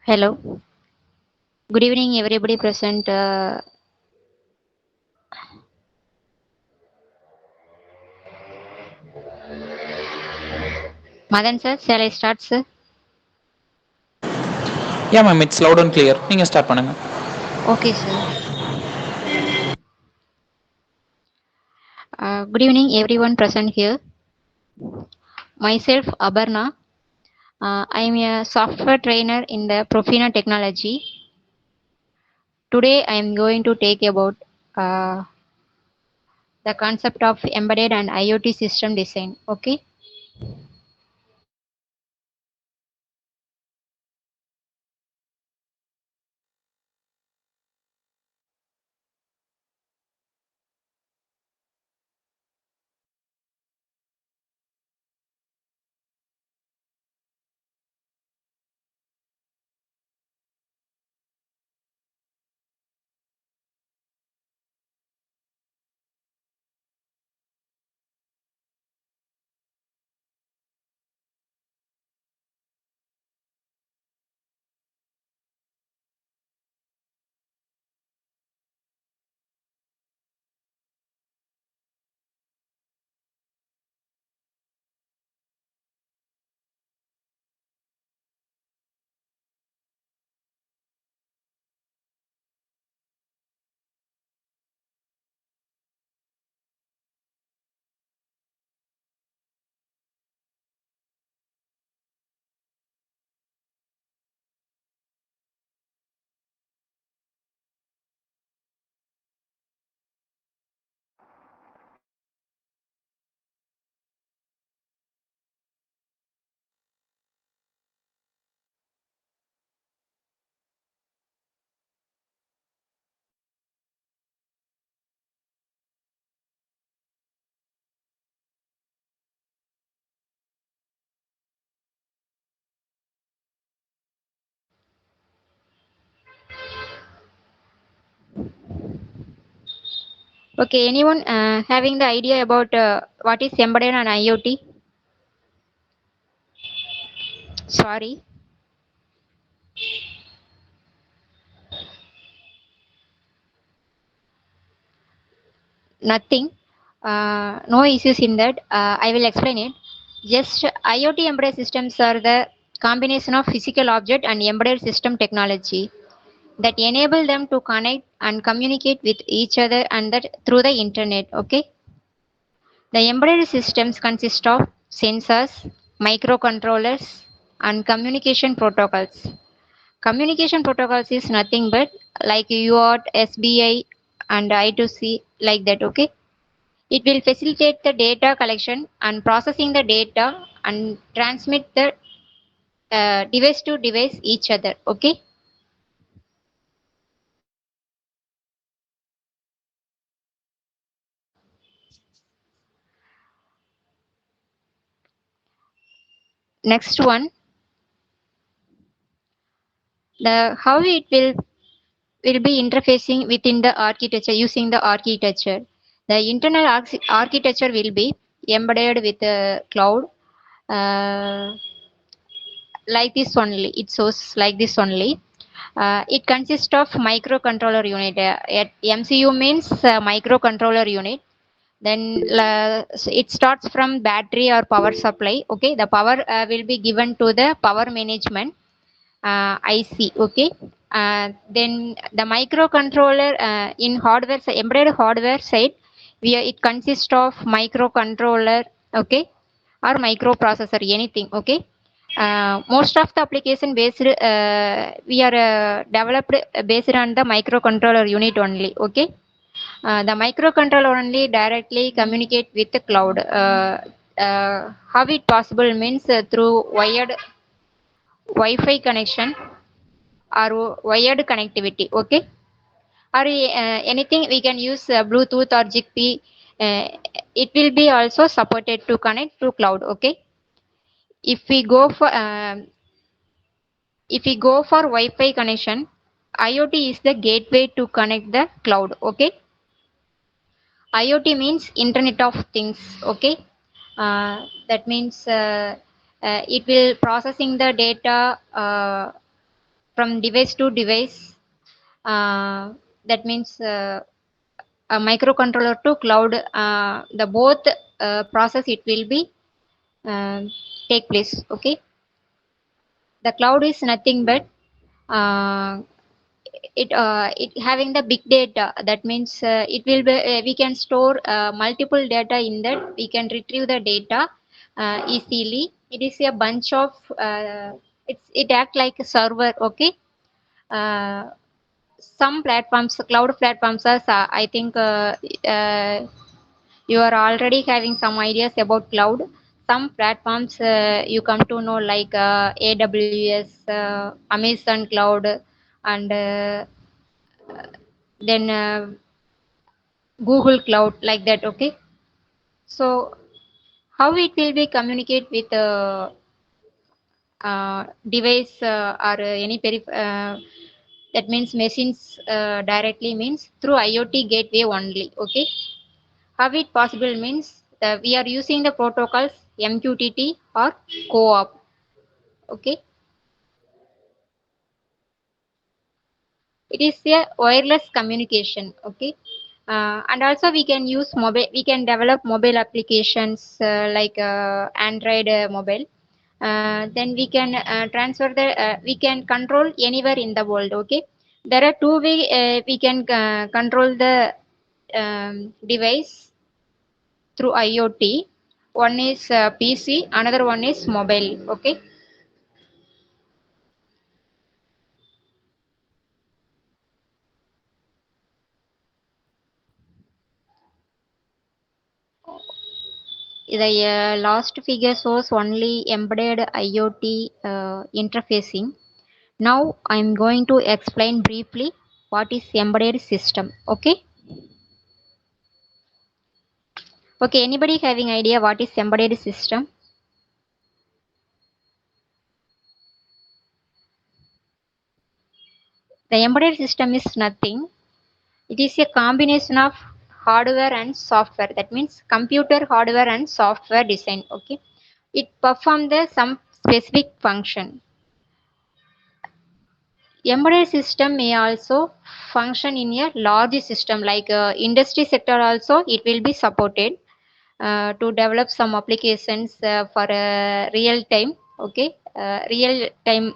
Hello. Good evening, everybody present. Madan sir, shall I start, sir? Yeah, ma'am, it's loud and clear. நீங்க start பண்ணுங்க. Okay, sir. Good evening, everyone present here. Myself, Abarna. I am a software trainer in the Profina Technology. Today, I am going to take about uh, the concept of embedded and IoT system design. Okay. Okay. Anyone having the idea about what is embedded and IoT? Sorry. Nothing. No issues in that. I will explain it. Just IoT embedded systems are the combination of physical object and embedded system technology that enable them to connect and communicate with each other and that through the internet. Okay. The embedded systems consist of sensors, microcontrollers, and communication protocols. Communication protocols is nothing but like UART, SBI, and I2C, like that. Okay. It will facilitate the data collection and processing the data and transmit the device to device each other. Okay. Next one, the how it will be interfacing within the architecture using the architecture. The internal architecture will be embedded with the cloud. Uh, like this only. It shows like this only. It consists of microcontroller unit. MCU means microcontroller unit. Then it starts from battery or power supply. Okay, the power will be given to the power management IC. Okay, then the microcontroller in hardware, embedded hardware side, it consists of microcontroller. Okay, or microprocessor, anything. Okay, most of the application based we are developed based on the microcontroller unit only. Okay, the microcontroller only directly communicate with the cloud. How it possible means through wired Wi-Fi connection or wired connectivity. Okay, or anything we can use Bluetooth or Zigbee. It will be also supported to connect to cloud. Okay, if we go for Wi-Fi connection, IoT is the gateway to connect the cloud. Okay, IoT means Internet of Things. Okay, that means it will processing the data from device to device. That means a microcontroller to cloud. The both process it will be take place. Okay. The cloud is nothing but uh, it having the big data. That means it will be we can store multiple data in that. We can retrieve the data easily. It is a bunch of it act like a server. Okay. uh, some platforms, cloud platforms are I think uh, you are already having some ideas about cloud. Some platforms you come to know like AWS, Amazon Cloud, and then Google Cloud, like that. Okay. So how it will be communicate with device or any that means machines directly means through IoT gateway only. Okay. How it possible means we are using the protocols MQTT or co-op. Okay. It is a wireless communication. Okay. And also we can use mobile, we can develop mobile applications like Android mobile. Then we can transfer the we can control anywhere in the world. Okay. There are two way we can control the device through IoT. One is PC, another one is mobile. Okay. The last figure shows only embedded IoT interfacing. Now I'm going to explain briefly what is embedded system. Okay. Okay. Anybody having idea what is embedded system? The embedded system is nothing. It is a combination of hardware and software. That means computer hardware and software design. Okay. It performs the some specific function. Embedded system may also function in a large system like industry sector also it will be supported to develop some applications for real time. Okay. Real time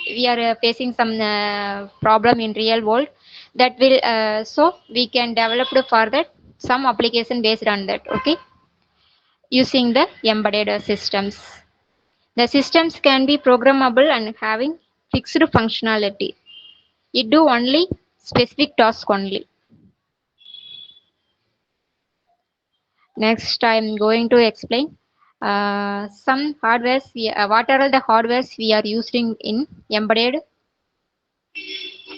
we are facing some problem in real world that will so we can develop for that some application based on that. Okay. Using the embedded systems, the systems can be programmable and having fixed functionality. It do only specific task only. Next, I'm going to explain some hardwares. What are the hardwares we are using in embedded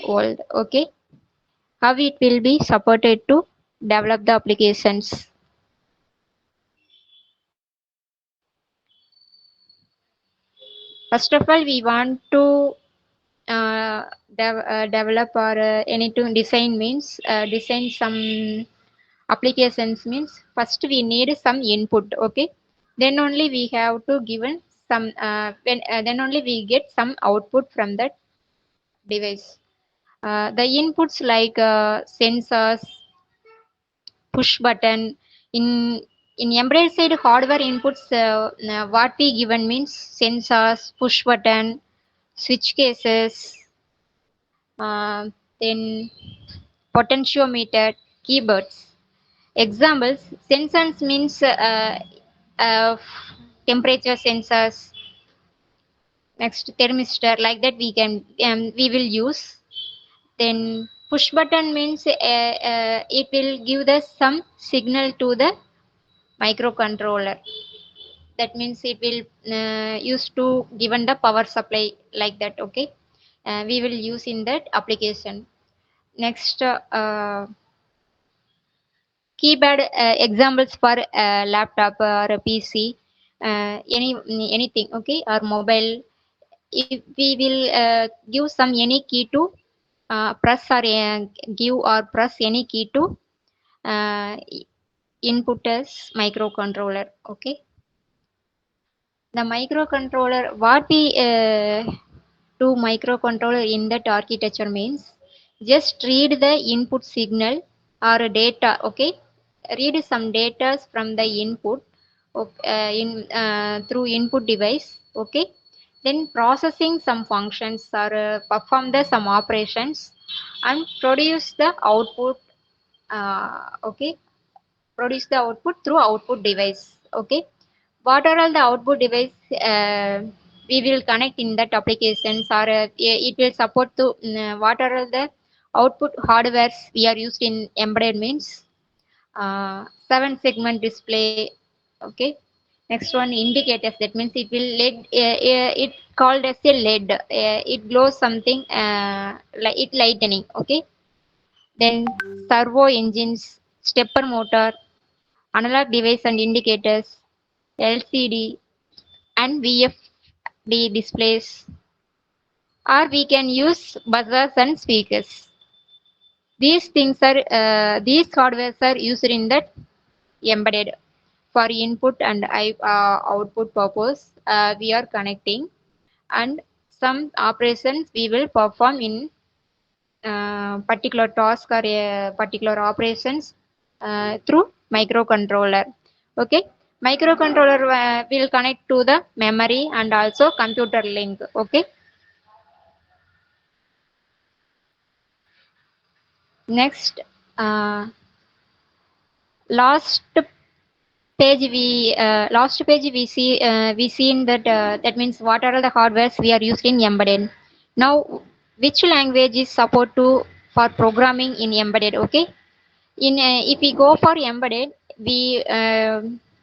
world? Okay, how it will be supported to develop the applications. First of all, we want to develop or any to design means design some applications means first we need some input. Okay. Then only we have to given some when then only we get some output from that device. The inputs like sensors, push button. In in embedded side hardware inputs what we given means sensors, push button, switch cases, uh, then potentiometer, keyboards. Examples, sensors means uh, temperature sensors, next thermistor, like that we can we will use. Then push button means it will give us some signal to the microcontroller. That means it will use to given the power supply, like that. Okay. We will use in that application. Next, keypad examples for laptop or a PC, anything. Okay, or mobile. If we will give some any key to press or give or press any key to uh, input as microcontroller. Okay. The microcontroller what we to microcontroller in that architecture means just read the input signal or data. Okay, read some data from the input through input device. Okay, then processing some functions or perform the some operations and produce the output. Okay, produce the output through output device. Okay, what are all the output device we will connect in that applications or it will support to what are all the output hardwares we are used in embedded means 7 segment display. Okay, next one indicators, that means it will lead it called as a led, it glows something like it lightening. Okay, then servo engines, stepper motor, analog device and indicators, LCD and VFD displays, or we can use buzzers and speakers. These things are these hardwares are used in that embedded for input and output purpose. We are connecting and some operations we will perform in particular task or particular operations through microcontroller. Okay, microcontroller will connect to the memory and also computer link. Okay, next last last page we see in that that means what are the hardwares we are used in embedded. Now which language is support to for programming in embedded. Okay, in if we go for embedded, we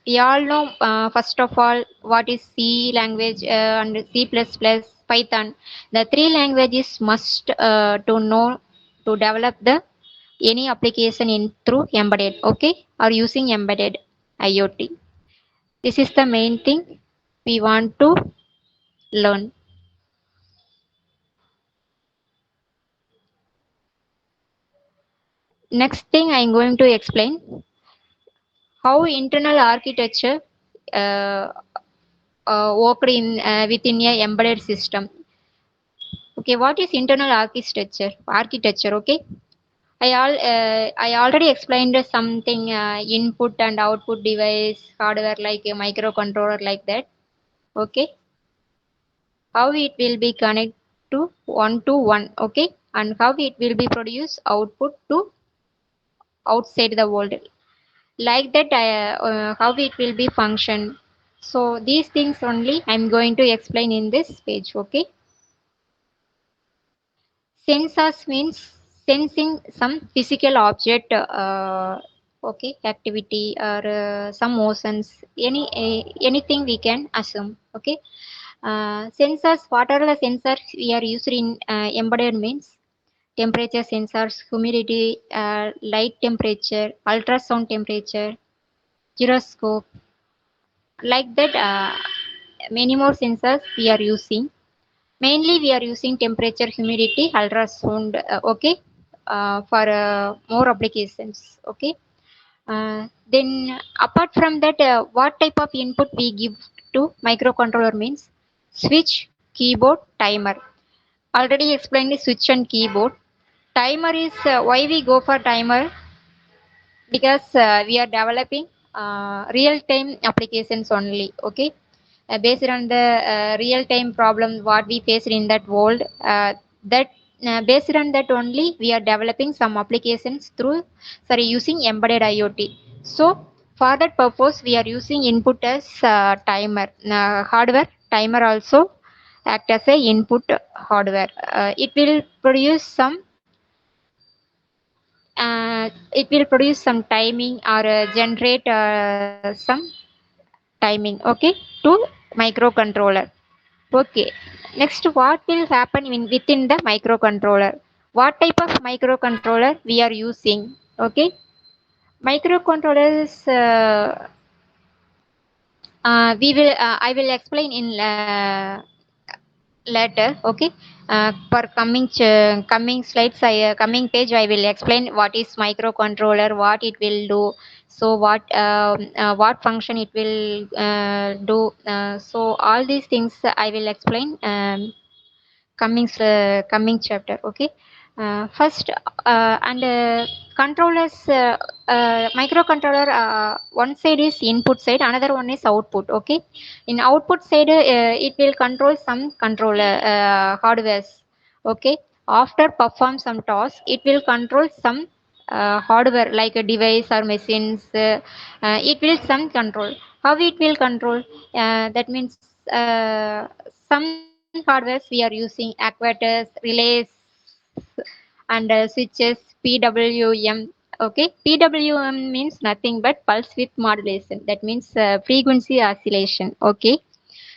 we all know first of all what is C language and C++, Python. The three languages must to know to develop the any application in through embedded. Okay, or using embedded IoT. This is the main thing we want to learn. Next thing I'm going to explain how internal architecture uh, worked in within a embedded system. Okay, what is internal architecture? Architecture. Okay, I already explained something input and output device hardware like a microcontroller like that. Okay, how it will be connected to one. Okay, and how it will be produce output to outside the world. Like that, how it will be function. So these things only I'm going to explain in this page. Okay. Sensors means sensing some physical object, okay, activity or some motions, anything we can assume. Okay, sensors. What are the sensors we are used in embedded means temperature sensors, humidity, light temperature, ultrasound temperature, gyroscope. Like that, many more sensors we are using. Mainly, we are using temperature, humidity, ultrasound, okay, for more applications, okay. Then, apart from that, what type of input we give to microcontroller means switch, keyboard, timer. Already explained the switch and keyboard. Timer is why we go for timer, because we are developing real-time applications only. Okay, based on the real-time problem what we faced in that world, that based on that only we are developing some applications through sorry using embedded IoT. So for that purpose we are using input as timer, hardware timer also act as a input hardware. It will produce some it will produce some timing or generate some timing. Okay, to microcontroller. Okay, next what will happen within the microcontroller, what type of microcontroller we are using. Okay, microcontrollers we will I will explain in later. Okay, for coming slides, coming page I will explain what is microcontroller, what it will do. So what function it will do. So all these things I will explain coming chapter. Okay. First and controllers, microcontroller, one side is input side, another one is output. Okay. In output side, it will control some controller hardwares. Okay. After perform some task, it will control some hardware like a device or machines. It will some control. How it will control? That means some hardwares we are using actuators, relays, and switches, PWM. Okay, PWM means nothing but pulse width modulation. That means frequency oscillation. Okay,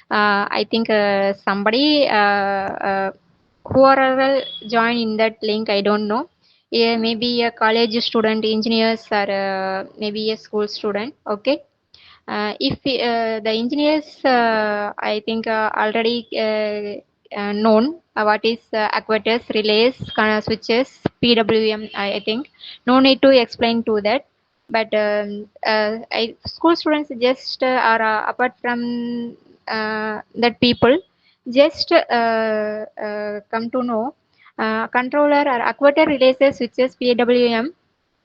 I think somebody whoever join in that link, I don't know. Yeah, maybe a college student, engineers, or maybe a school student. Okay. If the engineers, I think already known what is actuators, relays, switches, PWM. I think no need to explain to that. But school students just are apart from that people, just come to know controller or actuator, relays, switches, PWM,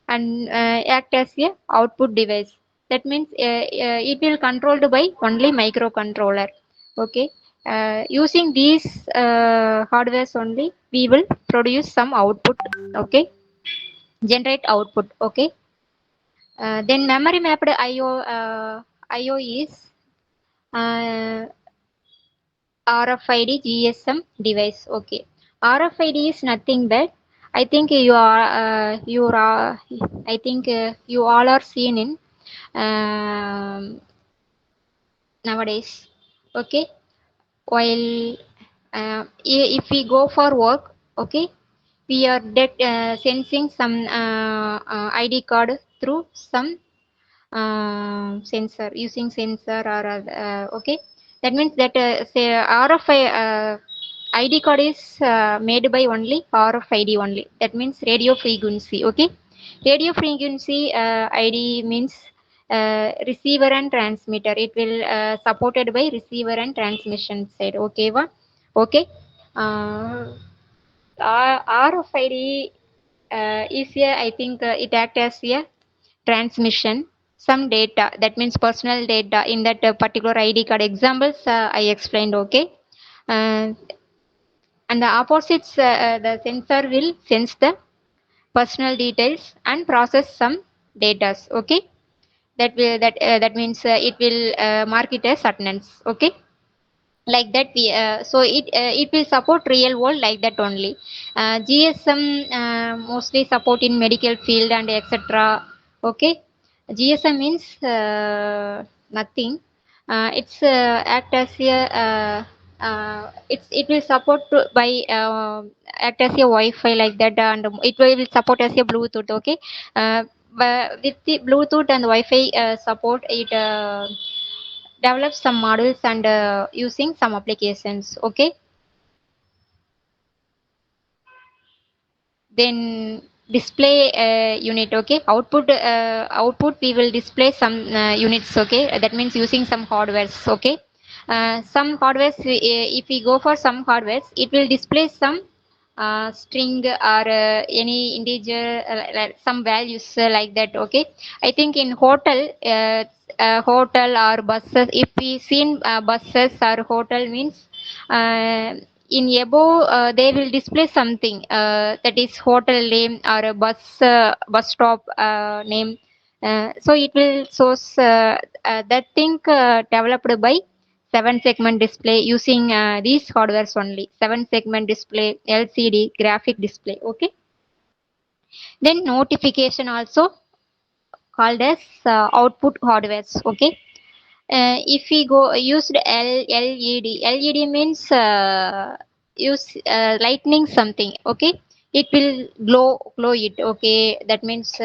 and act as a output device. That means it will controlled by only microcontroller. Okay. Using these hardwares only, we will produce some output. Okay. Generate output. Okay. Then memory mapped IO is uh, RFID GSM device. Okay. RFID is nothing but, I think you are I think you all are seen in nowadays. Okay. While if we go for work, okay, we are sensing some ID card through some sensor, using sensor or okay. That means that say RFI ID card is made by only RFID only. That means radio frequency. Okay. Radio frequency ID means receiver and transmitter. It will supported by receiver and transmission side. Okay, va? Okay. uh, RFID is a, I think it act as a transmission some data. That means personal data in that particular ID card. Examples I explained. Okay. uh, and the opposites, the sensor will sense the personal details and process some data. Okay. That means it will mark it as attendance. Okay. Like that we so it will support real world like that only. GSM mostly support in medical field and etc. Okay. GSM means nothing. It's act as a it will support by act as a Wi-Fi like that, and it will support as a Bluetooth. Okay. But with the Bluetooth and Wi-Fi support, it develop some models and using some applications. Okay. Then display unit. Okay. Output we will display some units. Okay. That means using some hardwares. Okay. Some hardwares, if we go for some hardwares, it will display some string or any integer, some values like that. Okay. I think in hotel or buses, if we seen buses or hotel means in above they will display something that is hotel name or a bus stop name. So it will source that thing developed by 7 segment display using these hardwares only. 7 segment display, LCD graphic display. Okay. Then notification also called as output hardwares. Okay. If we go used LED means use lightning something. Okay. It will glow it. Okay. That means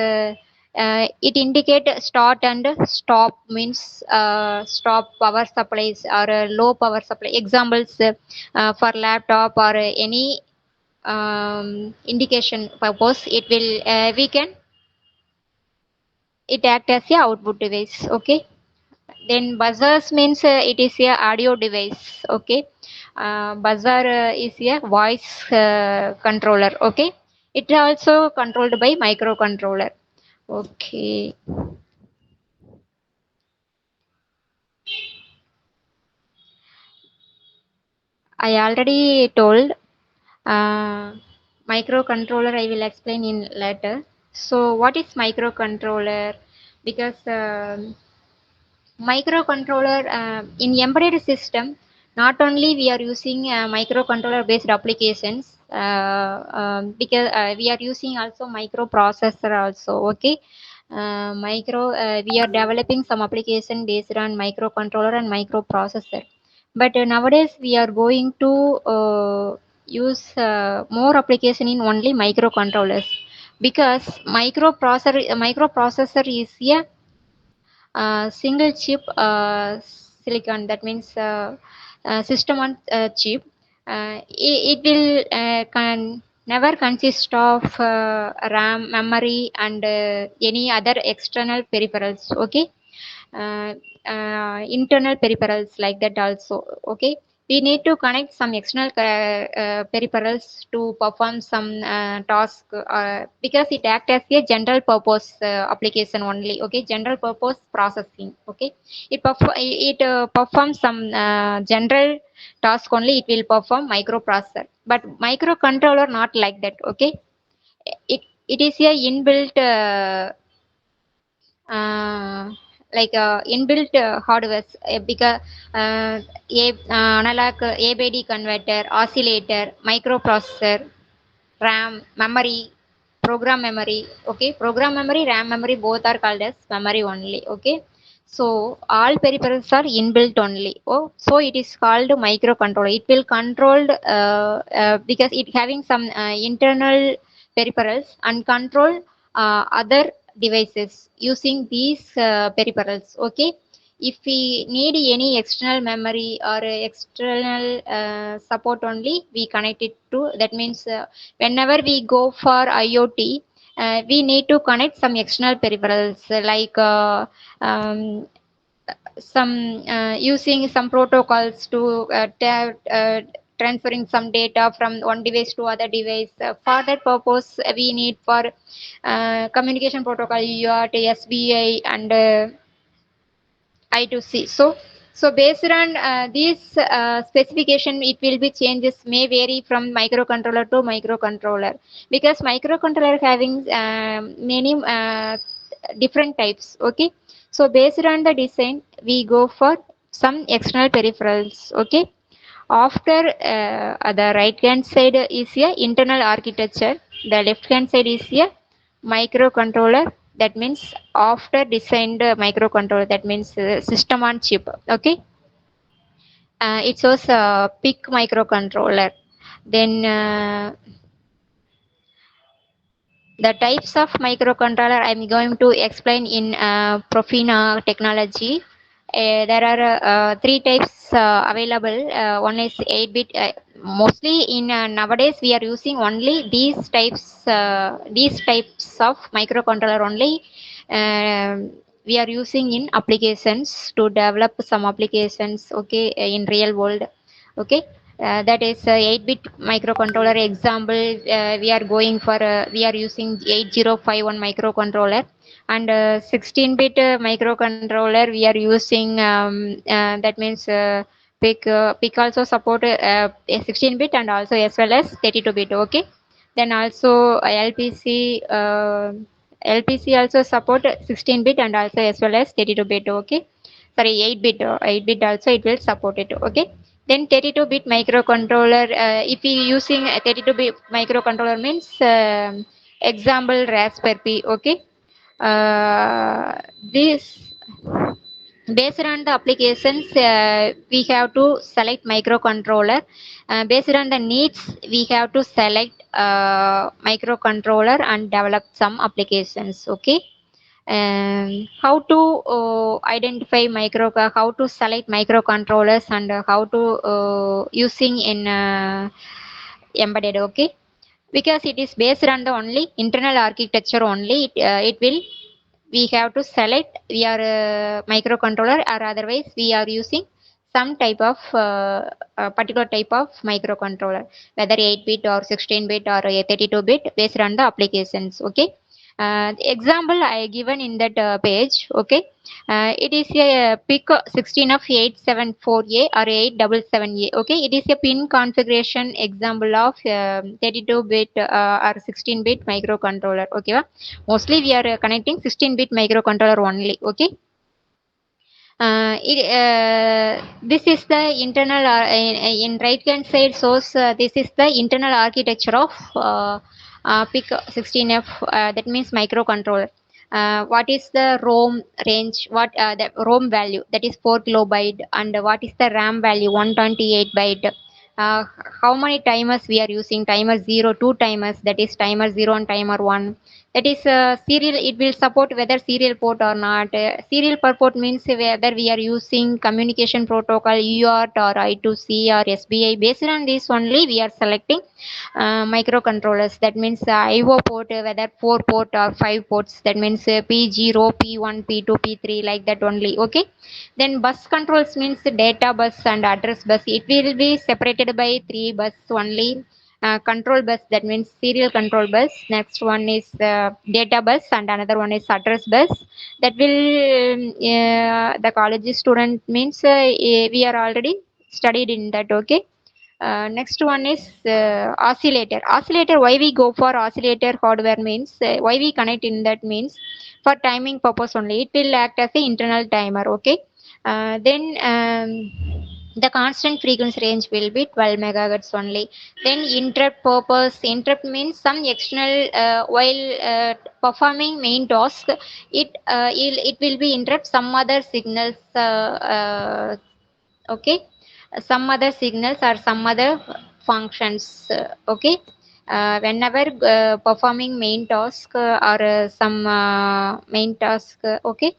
it indicate start and stop, means stop power supplies or low power supply. Examples for laptop or any indication purpose, it will we can it act as a output device. Okay. Then buzzers means it is a audio device. Okay, buzzer is a voice controller. Okay, it also controlled by microcontroller. Okay. I already told microcontroller. I will explain in later. So what is microcontroller? Because microcontroller in embedded system, not only we are using microcontroller based applications, because we are using also microprocessor also. Okay, micro we are developing some application based on microcontroller and microprocessor. But nowadays we are going to use more application in only microcontrollers, because microprocessor is a single chip silicon, that means system on chip. It will can never consist of RAM, memory, and any other external peripherals. Okay, uh, internal peripherals like that also. Okay, we need to connect some external peripherals to perform some task, because it acts as a general purpose application only. Okay, general purpose processing. Okay, it performs some general task only. It will perform microprocessor, but microcontroller not like that. Okay, it is a inbuilt uh, like inbuilt hardware, because analog ABD converter, oscillator, microprocessor, RAM, memory, program memory. Okay, program memory, RAM memory, both are called as memory only. Okay, so all peripherals are inbuilt only. Oh, so it is called microcontroller. It will controlled because it having some internal peripherals and control other devices using these peripherals. Okay, if we need any external memory or external support only, we connect it to. That means whenever we go for IoT, we need to connect some external peripherals like some using some protocols to transferring some data from one device to other device. For that purpose, we need for communication protocol UART, SBI, and I2C. So based on these specification, it will be changes may vary from microcontroller to microcontroller, because microcontroller having many different types. Okay, so based on the design, we go for some external peripherals. Okay, after the right hand side is a internal architecture, the left hand side is a microcontroller. That means after designed microcontroller, that means system on chip. Okay, it shows a PIC microcontroller. Then the types of microcontroller I'm going to explain in Profina technology. There are three types available. One is 8-bit. Mostly in nowadays we are using only these types of microcontroller only. We are using in applications to develop some applications. Okay, in real world. Okay, that is 8-bit microcontroller example. We are going for we are using 8051 microcontroller, and 16-bit microcontroller we are using that means PIC also support 16-bit and also as well as 32-bit. Okay, then also LPC also support 16-bit and also as well as 32-bit. Okay, sorry, 8-bit 8-bit also it will support it. Okay, then 32-bit microcontroller, if we using a 32-bit microcontroller means example Raspberry Pi. Okay, this based on the applications, we have to select microcontroller. Based on the needs, we have to select microcontroller and develop some applications. Okay, how to identify how to select microcontrollers, and how to using in embedded. Okay, because it is based on the only internal architecture only, it will we have to select your microcontroller, or otherwise we are using some type of particular type of microcontroller, whether 8-bit or 16-bit or a 32-bit, based on the applications. Okay. The example I given in that page. Okay. It is a PIC 16 of 874A or 877A. Okay, it is a pin configuration example of 32-bit or 16-bit microcontroller. Okay, mostly we are connecting 16-bit microcontroller only. Okay. This is the internal in right hand side source. This is the internal architecture of PIC 16F. That means microcontroller. What is the ROM range? What the ROM value? That is 4 kilobyte. And what is the RAM value? 128 byte. Uh, how many timers we are using? Timer 0, 2 timers. That is timer 0 and timer 1. That is serial. It will support whether serial port or not. Serial per port means whether we are using communication protocol UART or I2C or SBI. Based on this only we are selecting microcontrollers. That means IO port, whether 4 port or 5 ports. That means P0, P1, P2, P3, like that only. Okay. Then bus controls means data bus and address bus. It will be separated by 3 bus only. Control bus, that means serial control bus. Next one is data bus, and another one is address bus. That will the college student means we are already studied in that. Okay. Next one is oscillator. Oscillator, why we go for oscillator hardware means why we connect in that means for timing purpose only. It will act as a internal timer. Okay. Then the constant frequency range will be 12 megahertz only. Then interrupt purpose. Interrupt means some external while performing main task. It will be interrupt some other signals. Okay, some other signals or some other functions. Okay. Whenever performing main task or some main task. Okay.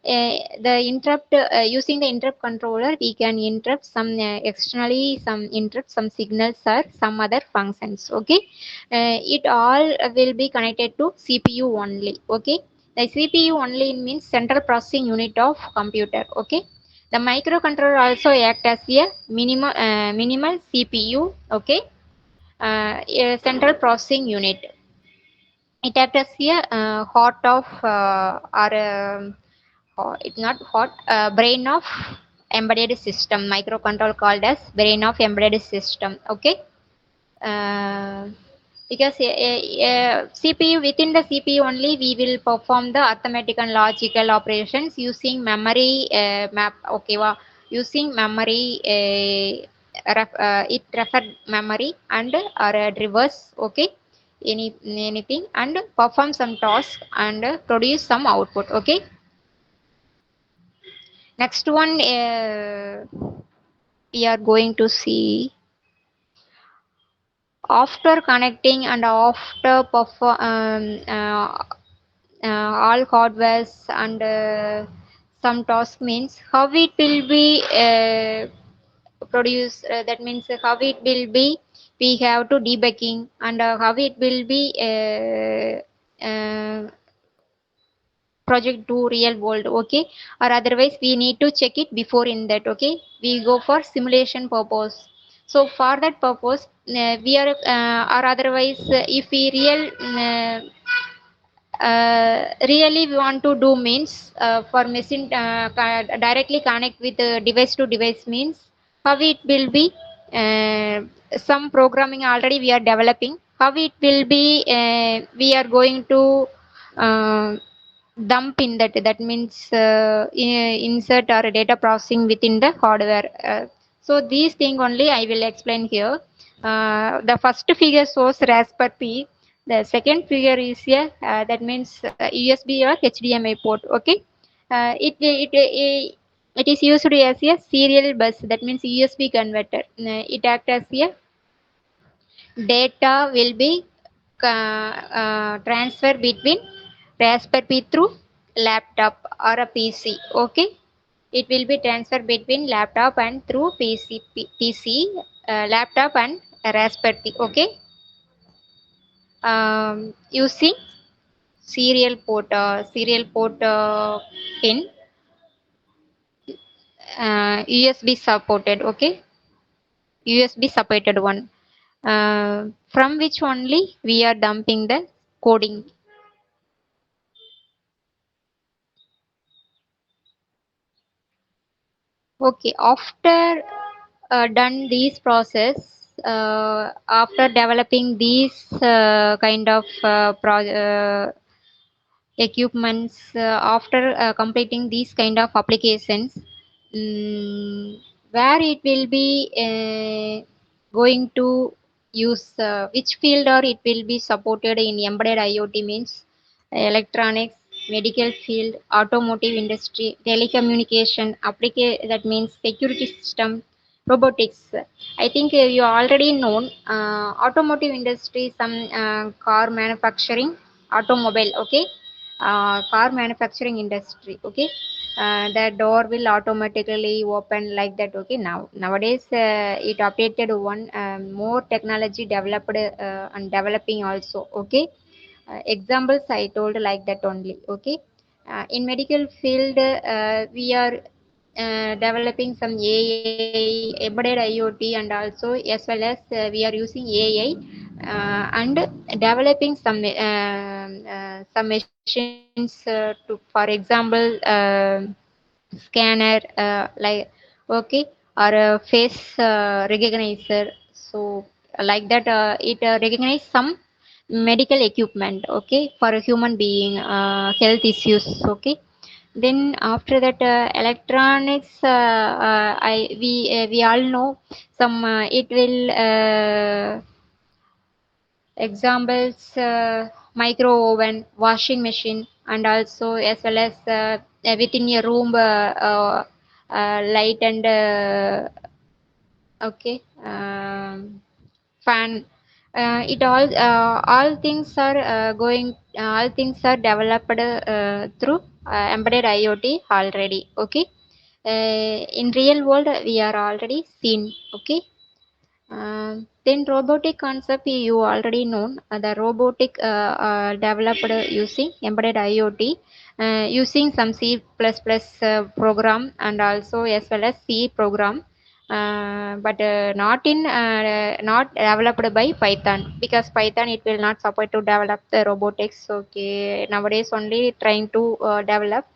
The interrupt using the interrupt controller, we can interrupt some externally, some interrupt some signals or some other functions. Okay. It all will be connected to CPU only. Okay. The CPU only means central processing unit of computer. Okay. The microcontroller also act as a minimal CPU. Okay. A central processing unit. It acts as a heart of or it's not hot, brain of embedded system. Microcontroller called as brain of embedded system. Okay. Uh, because CPU, within the CPU only we will perform the arithmetic and logical operations using memory map. Okay, using memory it referred memory and or reverse. Okay. Anything, and perform some task and produce some output. Okay. Next one, we are going to see after connecting and after perform all hardwares and some task means how it will be produced. That means how it will be. We have to debugging and how it will be project to real world. Okay. Or otherwise we need to check it before in that. Okay. We go for simulation purpose. So for that purpose we are or otherwise if we really we want to do means for machine directly connect with device to device means how it will be some programming already we are developing, how it will be we are going to uh, dump in that. That means insert or data processing within the hardware. So these thing only I will explain here. The first figure shows Raspberry Pi. The second figure is here. That means USB or HDMI port. Okay. It is used as a serial bus. That means USB converter. It acts as a data will be transferred between Raspberry Pi through laptop or a PC. Okay. It will be transferred between laptop and through PC, laptop and Raspberry Pi. Okay. Using serial port pin, USB supported, okay, USB supported one, from which only we are dumping the coding. Okay, after done these process, after developing these kind of equipments, after completing these kind of applications, where it will be going to use, which field or it will be supported in embedded IoT means electronics, medical field, automotive industry, telecommunication, that means security system, robotics. I think you already known automotive industry, some car manufacturing, automobile, okay, car manufacturing industry, okay, the door will automatically open like that, okay. Nowadays it updated one, more technology developed and developing also, okay. Examples I told like that only, okay. In medical field, we are developing some AI, embedded IoT, and also as well as we are using AI and developing some machines to, for example, scanner, like, okay, or a face recognizer. So like that, it recognize some medical equipment, okay, for a human being health issues, okay. Then after that, electronics, we all know some, it will examples, micro oven, washing machine, and also as well as within a room, light and okay, fan. It all things are all things are developed through embedded IoT already, okay. In real world we are already seen, okay. Then robotic concept you already known, the robotic developed using embedded IoT, using some C++ program, and also as well as C program, but not developed by Python, because Python it will not support to develop the robotics, okay. Nowadays only trying to develop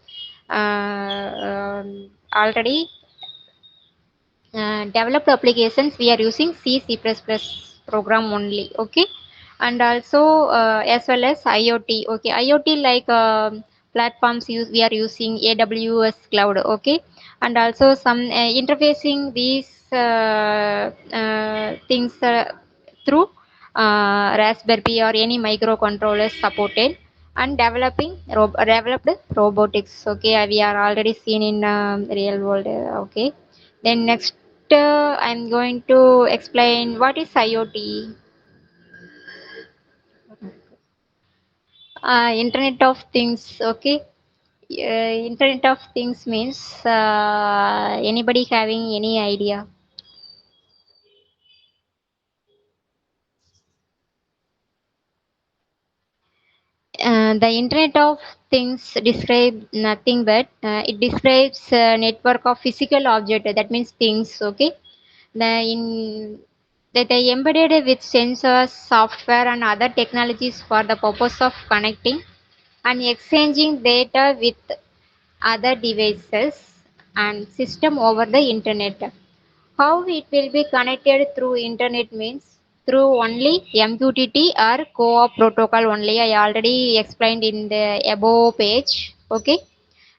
already developed applications we are using C++ program only, okay. And also as well as IoT, okay, IoT like platforms we are using AWS cloud, okay. And also some interfacing these things through Raspberry Pi or any microcontrollers supported, and developed robotics, okay. We are already seen in real world, okay. Then next, I'm going to explain what is IoT. Internet of Things, okay. Internet of Things means, anybody having any idea? The Internet of Things describe nothing but it describes a network of physical object. That means things, okay. The in that are embedded with sensors, software, and other technologies for the purpose of connecting and exchanging data with other devices and system over the internet. How it will be connected through internet means through only MQTT or co-op protocol only. I already explained in the above page. Okay.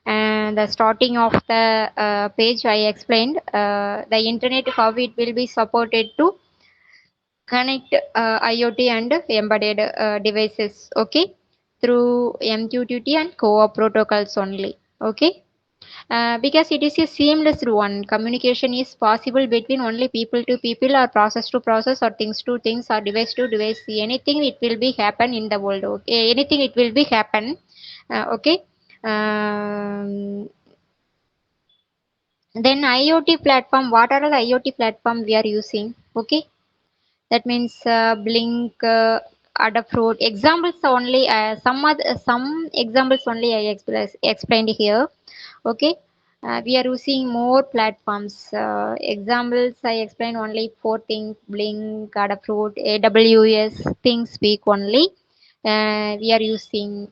And the starting of the page I explained the internet, how it will be supported to connect IoT and embedded devices. Okay. Through MQTT and co-op protocols only. Okay. Because it is a seamless one. Communication is possible between only people to people, or process to process, or things to things, or device to device. Anything it will be happen in the world. Okay, anything it will be happen. Okay. Um, then IoT platform. What are the IoT platform we are using? Okay, that means Blink. Adafruit. Examples only, some examples only I explained here. Okay. We are using more platforms. Examples I explained only 4 things: Blink, Adafruit, AWS, ThinkSpeak only. We are using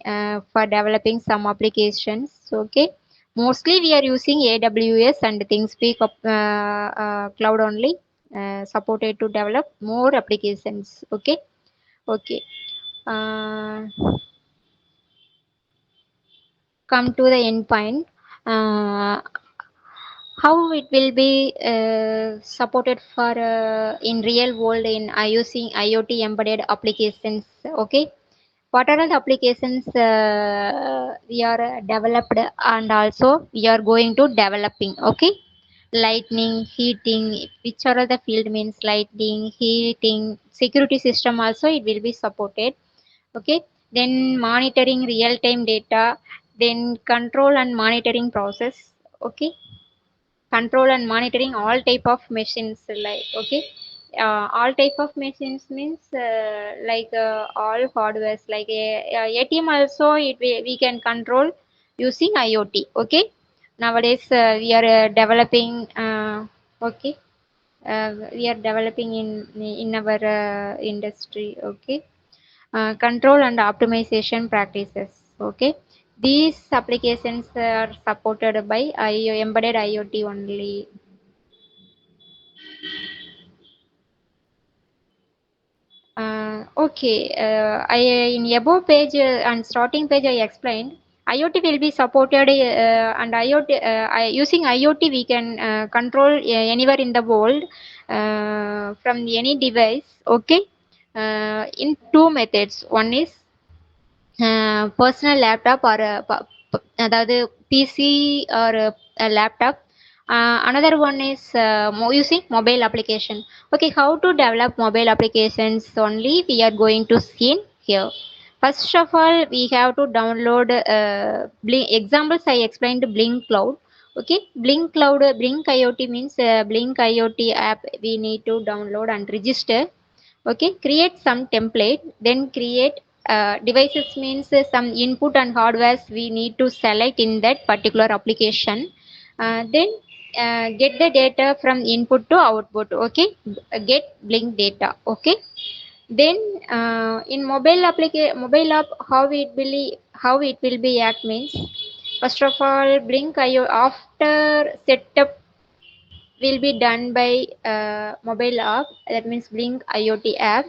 for developing some applications. Okay. Mostly we are using AWS and ThinkSpeak cloud only, supported to develop more applications. Okay. Okay. Uh, Come to the end point. Uh, how it will be supported for in real world in using IoT embedded applications. Okay. What are the applications we are developed and also we are going to developing? Okay. Lightning, heating, which are the field means lighting, heating, security system also it will be supported. Okay. Then monitoring real time data, then control and monitoring process. Okay. Control and monitoring all type of machines, like okay. All type of machines means like all hardwares like ATM also we can control using IoT. Okay. Nowadays we are developing okay. We are developing in our industry. Okay. Control and optimization practices. Okay. These applications are supported by embedded IoT only. Okay. I in above page and starting page I explained IoT will be supported and IoT using IoT we can control anywhere in the world from any device. Okay. In two methods. One is personal laptop or அதாவது PC or a laptop. Another one is using mobile application. Okay, how to develop mobile applications only we are going to see here. First of all, we have to download Blink. Examples I explained Blink Cloud. Okay, Blink Cloud, Blink IoT means Blink IoT app we need to download and register. Okay, create some template, then create devices means some input and hardwares we need to select in that particular application. Then get the data from input to output. Okay. Get Blink data. Okay. Then in mobile app how it will be act means first of all Blink IO after setup will be done by mobile app, that means Blink IoT app.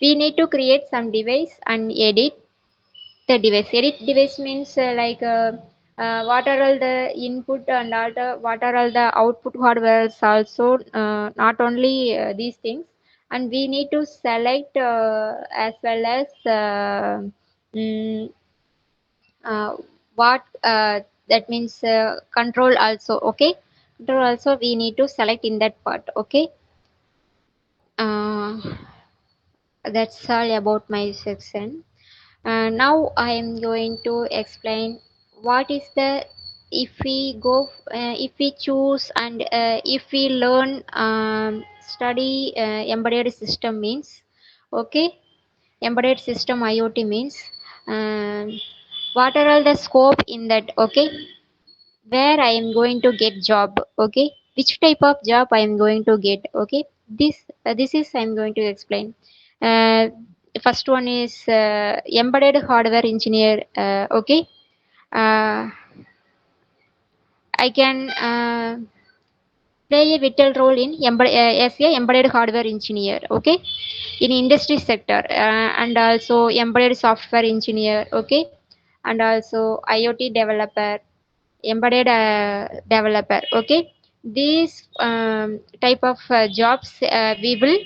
We need to create some device and edit the device. Edit device means what are all the input and what are all the output hardware also, not only these things. And we need to select as well as mm, uh, what that means control also. Okay. Control also we need to select in that part. Okay. uh, that's all about my section. Now I am going to explain what is the if we go if we choose and if we learn study embedded system means. Okay. Embedded system IoT means um, what are all the scope in that. Okay. Where I am going to get job. Okay. Which type of job I am going to get. Okay. This is I am going to explain. Uh, First one is embedded hardware engineer. Okay. Uh, I can play a vital role in as a embedded hardware engineer. Okay. In industry sector and also embedded software engineer. Okay. And also IoT developer, embedded developer. Okay. These type of jobs we will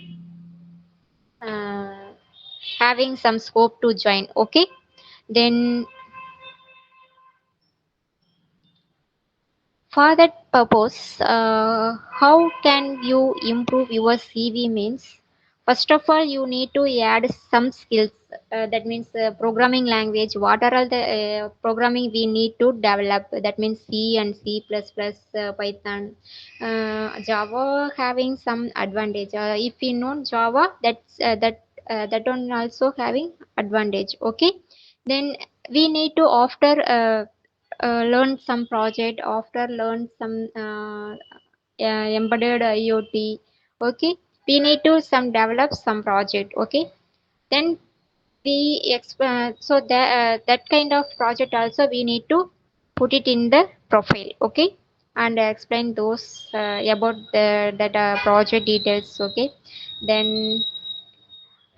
uh, having some scope to join. Okay. Then for that purpose, how can you improve your CV means first of all you need to add some skills. That means programming language. What are all the programming we need to develop? That means C and C++, Python, Java having some advantage. If we know Java, that that one also having advantage. Okay, then we need to after learn some project, after learn some embedded IoT. Okay, we need to some develop some project. Okay, then so that kind of project also we need to put it in the profile. Okay, and explain those about that project details. Okay, then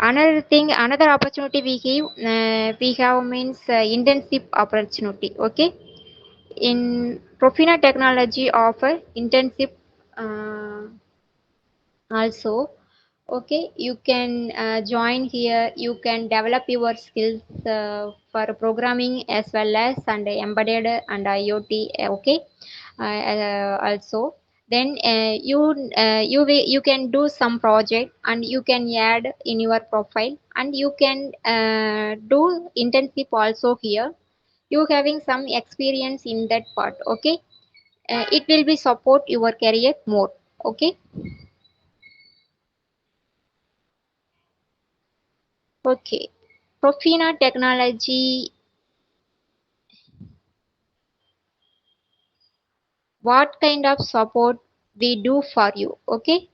another thing, another opportunity we have means intensive opportunity. Okay, in Profina technology offer intensive uh, also. Okay, you can join here, you can develop your skills for programming as well as and embedded and IoT. Okay, also then you can do some project and you can add in your profile, and you can do intensive also here, you having some experience in that part. Okay, it will be support your career more. Okay. Okay, Profina technology, what kind of support we do for you? Okay,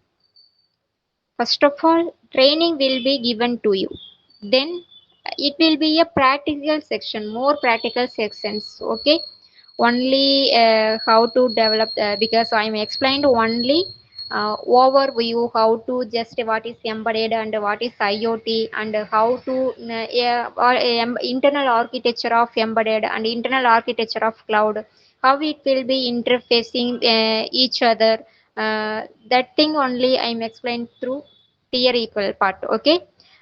first of all, training will be given to you. Then it will be a practical section, more practical sections. Okay, only how to develop because I'm explained only overview how to just what is embedded and what is IoT and how to internal architecture of embedded and internal architecture of cloud, how it will be interfacing each other. That thing only I'm explained through theoretical part. Okay,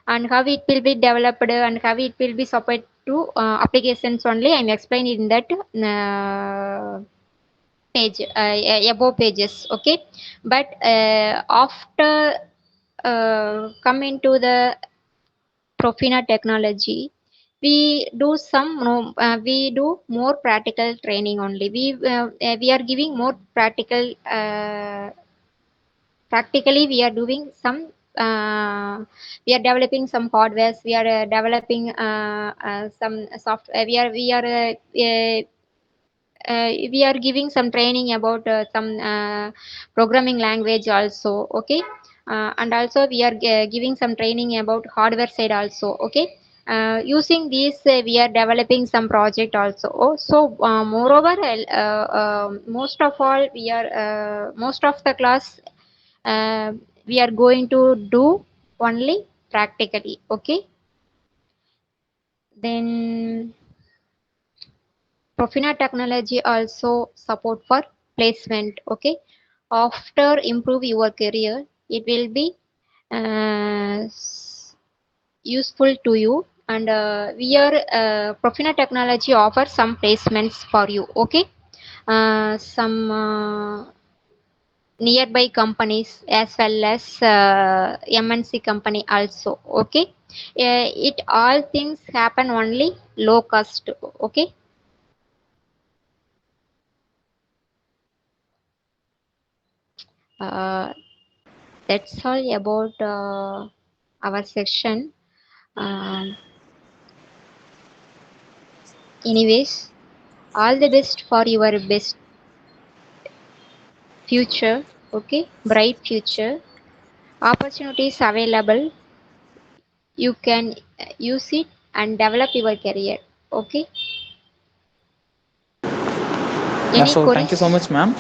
and how it will be developed and how it will be supported to applications only I'm explaining in that page above pages. Okay, but after come into the Profina technology, we do some no, we do more practical training only. We are giving more practically we are doing some we are developing some hardwares, we are developing some software, we are giving some training about some programming language also. Okay, and also we are giving some training about hardware side also. Okay, using these we are developing some project also. Oh, so moreover most of all we are most of the class uh, we are going to do only practically. Okay, then Profina technology also support for placement. Okay, after improve your career, it will be useful to you, and we are Profina technology offers some placements for you. Okay, some nearby companies as well as MNC company also. Okay, it all things happen only low cost. Okay. Uh, that's all about our section. Um, anyways, all the best for your best future. Okay, bright future. Opportunities available. You can use it and develop your career. Okay. Yeah, Any so thank you so queries? much, ma'am.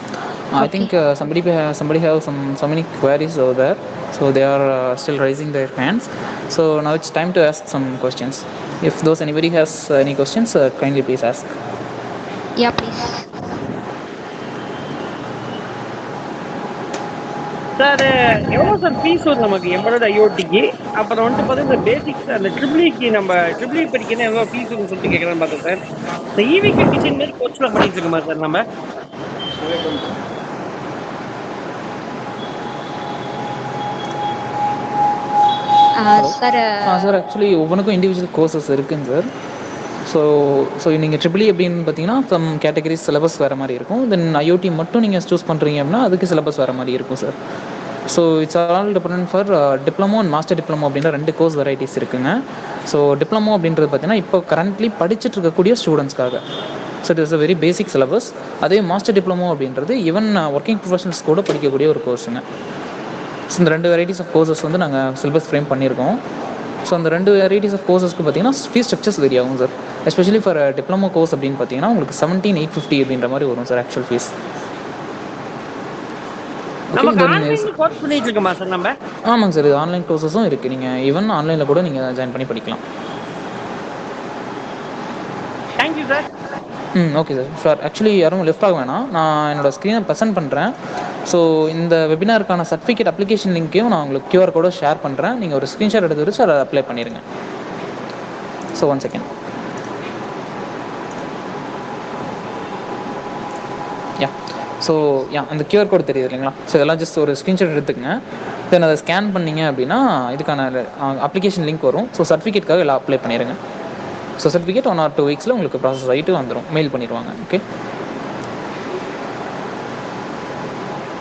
I Okay. think somebody have so many queries over there, so they are still raising their hands. So now it's time to ask some questions. If those anybody has any questions, kindly please ask. Yeah, please. Sir எவ்வளோ sir fees வரும் நமக்கு எம்பளோட ஐஓடிக்கு? அப்புறம் வந்துட்டு பார்த்தீங்கன்னா, இந்த basics அந்த triple இக்கு நம்ம ட்ரிபிள் இ படிக்கணும் எவ்வளோ ஃபீஸ் வரும்னு சொல்லிட்டு கேட்கலான்னு பார்த்தேன் சார். இந்த ஈவிக்கு டிசைன் மாதிரி கோர்ஸ்லாம் பண்ணிட்டு இருக்கோமா சார் நம்ம? ஹலோ Sir, சார் ஆக்சுவலி ஒவ்வொன்றுக்கும் இண்டிவிஜுவல் கோர்சஸ் இருக்குங்க சார். ஸோ நீங்கள் ட்ரிபிள் அப்படின்னு பார்த்தீங்கன்னா சம் கேட்டகரிஸ் சிலபஸ் வேறு மாதிரி இருக்கும். தென் ஐஓடி மட்டும் நீங்கள் சூஸ் பண்ணுறீங்க அப்படின்னா அதுக்கு சிலபஸ் வேறு மாதிரி இருக்கும் sir. So it's all depend for diploma and master diploma அப்படின்ற 2 கோர்ஸ் வெரைட்டிஸ் இருக்குங்க. ஸோ டிப்ளமோ அப்படின்றது பார்த்தீங்கன்னா இப்போ கரண்ட்லி படிச்சுட்டு இருக்கக்கூடிய ஸ்டூடெண்ட்ஸ்க்காக. So it is a very basic syllabus. அதே மாஸ்டர் டிப்ளமோ அப்படின்றது ஈவன் ஒர்க்கிங் ப்ரொஃபஷனல்ஸ் கூட படிக்கக்கூடிய ஒரு கோர்ஸுங்க. ஸோ இந்த 2 வெரைட்டிஸ் ஆஃப் கோர்சஸ் வந்து நாங்கள் சிலபஸ் ஃப்ரேம் பண்ணியிருக்கோம். ஸோ அந்த 2 வெரைட்டிஸ் ஆஃப் கோர்சஸ்க்கு பார்த்தீங்கன்னா ஃபீஸ் ஸ்ட்ரக்சர்ஸ் வெரி ஆகும் sir. Especially for diploma course அப்படின்னு பார்த்தீங்கன்னா உங்களுக்கு 17,850 அப்படின்ற மாதிரி வரும் சார் ஆக்சுவல் ஃபீஸ். நமக்கு ஆன்லைன்ல கோர்ஸ் பண்ணிட்டு இருக்கோமா சார் நம்ம? ஆமாங்க சார், இது ஆன்லைன் கோர்சஸும் இருக்குது. நீங்கள் ஈவன் ஆன்லைனில் கூட நீங்கள் ஜாயின் பண்ணி படிக்கலாம். Thank you sir. Okay sir. Sure. Actually யாரும் லெஃப்ட் ஆக வேணாம், நான் என்னோடய ஸ்க்ரீனை ப்ரெசென்ட் பண்ணுறேன். ஸோ இந்த வெபினாருக்கான சர்டிஃபிகேட் அப்ளிகேஷன் லிங்க்கையும் நான் உங்களுக்கு QR கோட ஷேர் பண்ணுறேன். நீங்கள் ஒரு ஸ்க்ரீன்ஷாட் எடுத்து வச்சு அதை அப்ளை பண்ணிடுங்க. So 1 second. ஸோ அந்த QR கோட் தெரியுது இல்லைங்களா? ஸோ இதெல்லாம் ஜஸ்ட் ஒரு ஸ்க்ரீன்ஷாட் எடுத்துக்கங்க. தென் அதை ஸ்கேன் பண்ணிங்க அப்படின்னா இதுக்கான அப்ளிகேஷன் லிங்க் வரும். ஸோ சர்டிஃபிகேட்காக எல்லாம் அப்ளை பண்ணிடுங்க. ஸோ சர்டிஃபிகேட் 1 or 2 வீக்ஸில் உங்களுக்கு ப்ராசஸ் ஆகிட்டு வந்துடும், மெயில் பண்ணிடுவாங்க.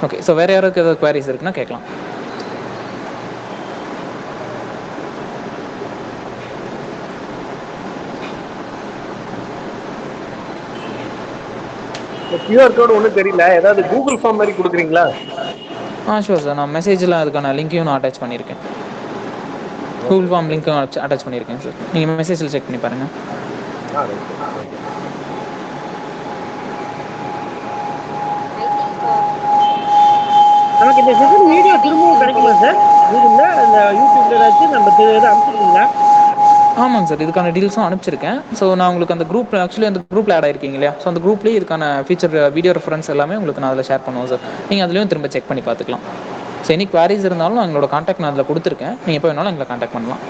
ஓகே. ஸோ வேறு யாருக்கு ஏதாவது குவாரிஸ் இருக்குன்னா கேட்கலாம். QR கோட் ஒன்றும் தெரியல, ஏதாவது கூகுள் ஃபார்ம் மாதிரி கொடுக்குறீங்களா? Sure sir. நான் மெசேஜில் அதுக்கான லிங்க்கையும் நான் அட்டாச் பண்ணியிருக்கேன். கூகுள் ஃபார்ம் லிங்க்கும் அட்டாச் பண்ணியிருக்கேன் சார். நீங்கள் மெசேஜில் செக் பண்ணி பாருங்கள். நமக்கு இந்த செஷன் வீடியோ திரும்பவும் கிடைக்குமா சார்? இதுல இந்த யூடியூப்ல ஏதாச்சும் நம்ம அனுப்பிச்சிருக்கீங்களா? ஆமாங்க சார், இதுக்கான டீல்ஸும் அனுப்பிச்சிருக்கேன். ஸோ நான் உங்களுக்கு அந்த குரூப்பில் அந்த குரூப்பில் ஆட் ஆயிருக்கீங்க இல்லையா? ஸோ அந்த குரூப்லேயே இதுக்கான ஃபீச்சர் வீடியோ ரெஃபரன்ஸ் எல்லாமே உங்களுக்கு நான் அதில் ஷேர் பண்ணுவோம் சார். நீங்கள் அதுலேயும் திரும்ப செக் பண்ணி பார்த்துக்கலாம். ஸோ எனி குவாரிஸ் இருந்தாலும் எங்களோட காண்டாக்ட் நான் அதில் கொடுத்துருக்கேன். நீங்கள் எப்போ வேணாலும் எங்களை காண்டாக்ட் பண்ணலாம்.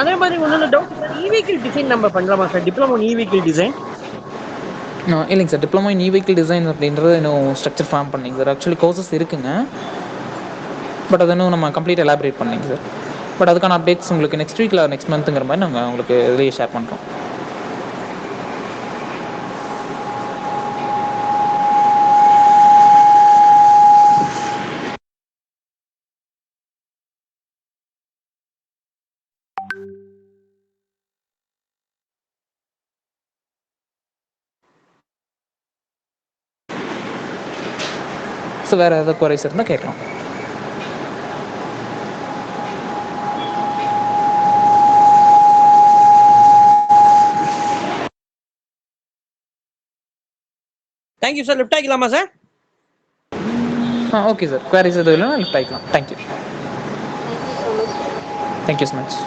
அதே மாதிரி ஒன்று டவுட், இ-வெஹிக்கிள் டிசைன் நம்ம பண்ணலாமா சார்? Diploma e vehicle design? இல்லைங்க sir, diploma in e vehicle design அப்படின்றது இன்னும் ஸ்ட்ரக்சர் ஃபார்ம் பண்ணிங்க சார். ஆக்சுவலி கோர்சஸ் இருக்குங்க, பட் அது இன்னும் நம்ம கம்ப்ளீட் எலாபரேட் பண்ணிங்க சார். பட் அதுக்கான அப்டேட்ஸ் உங்களுக்கு நெக்ஸ்ட் வீக்கில் நெக்ஸ்ட் மந்த்துங்கிற மாதிரி நாங்கள் உங்களுக்கு இதையே ஷேர் பண்ணுறோம். ஸோ வேறு ஏதாவது குறைஸ் இருந்தால் கேட்கலாம். Thank you sir. லிஃப்ட் ஆகிக்கலாமா சார்? Okay sir. குவாரிஸ் எதுவும் இல்லைனா லிஃப்ட் ஆகிக்கலாம். தேங்க்யூ. Thank you so much.